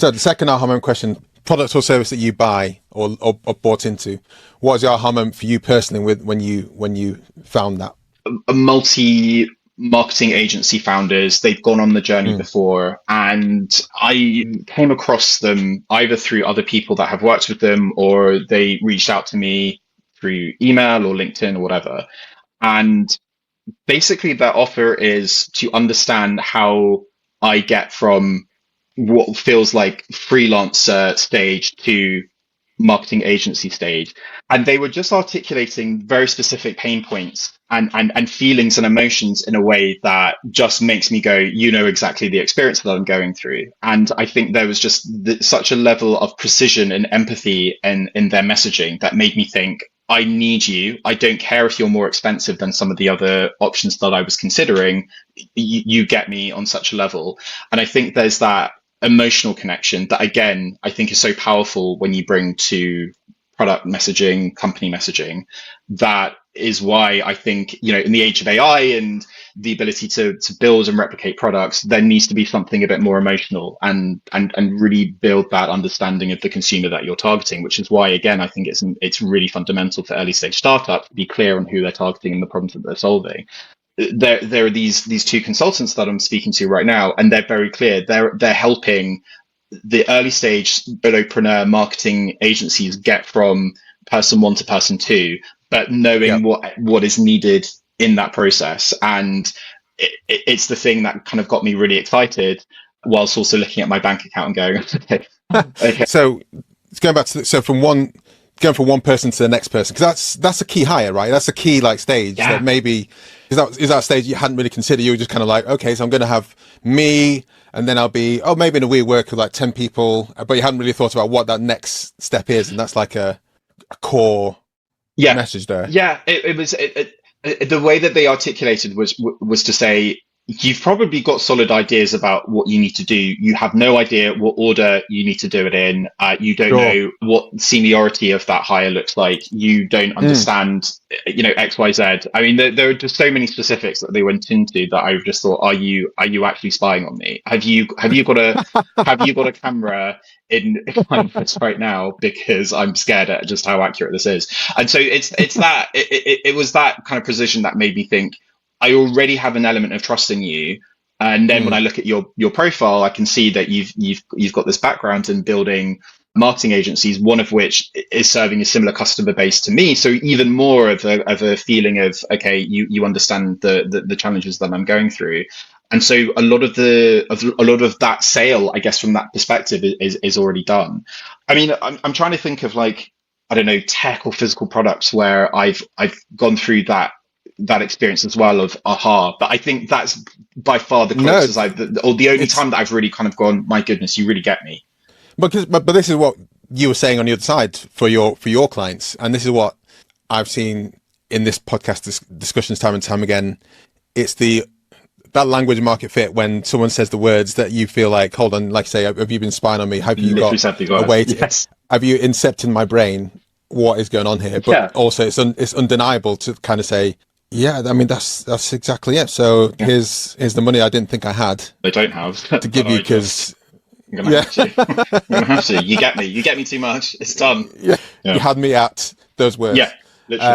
So the second aha moment question, product or service that you buy or bought into, what was the aha moment for you personally when you found that? A multi-marketing agency founders, they've gone on the journey before, and I came across them either through other people that have worked with them, or they reached out to me through email or LinkedIn or whatever. And basically their offer is to understand how I get from what feels like freelancer stage to marketing agency stage. And they were just articulating very specific pain points and feelings and emotions in a way that just makes me go, you know, exactly the experience that I'm going through. And I think there was just such a level of precision and empathy in their messaging that made me think, I need you. I don't care if you're more expensive than some of the other options that I was considering. You get me on such a level. And I think there's that emotional connection that, again, I think is so powerful when you bring to product messaging, company messaging. That is why I think, you know, in the age of AI and the ability to build and replicate products, there needs to be something a bit more emotional and really build that understanding of the consumer that you're targeting, which is why, again, I think it's really fundamental for early stage startups to be clear on who they're targeting and the problems that they're solving. There are these two consultants that I'm speaking to right now, and they're very clear. They're helping the early stage solopreneur marketing agencies get from person one to person two, but knowing what is needed in that process. And it's the thing that kind of got me really excited, whilst also looking at my bank account and going, okay. So going back to going from one person to the next person, because that's a key hire, right? That's a key like stage that maybe is that stage you hadn't really considered. You were just kind of like, okay, so I'm going to have me, and then I'll be, maybe in a weird work with like 10 people, but you hadn't really thought about what that next step is. And that's like a core message there. Yeah, it was the way that they articulated was to say, you've probably got solid ideas about what you need to do. You have no idea what order you need to do it in. You don't know what seniority of that hire looks like. You don't understand, you know, X, Y, Z. I mean, there are just so many specifics that they went into that I just thought, are you actually spying on me? Have you got a camera in my office right now? Because I'm scared at just how accurate this is. And so it was that kind of precision that made me think, I already have an element of trust in you. And then when I look at your profile, I can see that you've got this background in building marketing agencies, one of which is serving a similar customer base to me. So even more of a feeling of, okay, you understand the challenges that I'm going through. And so a lot of that sale, I guess, from that perspective is already done. I mean, I'm trying to think of, like, I don't know, tech or physical products where I've gone through that experience as well of aha, but I think that's by far the closest the only time that I've really kind of gone, my goodness, you really get me. But this is what you were saying on the other side for your clients, and this is what I've seen in this podcast discussions time and time again. It's that language market fit, when someone says the words that you feel like, hold on, like say, have you been spying on me? Have you got a way to, have you incepted my brain? What is going on here? But also it's undeniable to kind of say, yeah, I mean, that's exactly it. So here's the money I didn't think I had. I don't have to give you, because I'm gonna have to. I'm gonna have to. You get me too much. It's done. You had me at those words. Yeah, literally.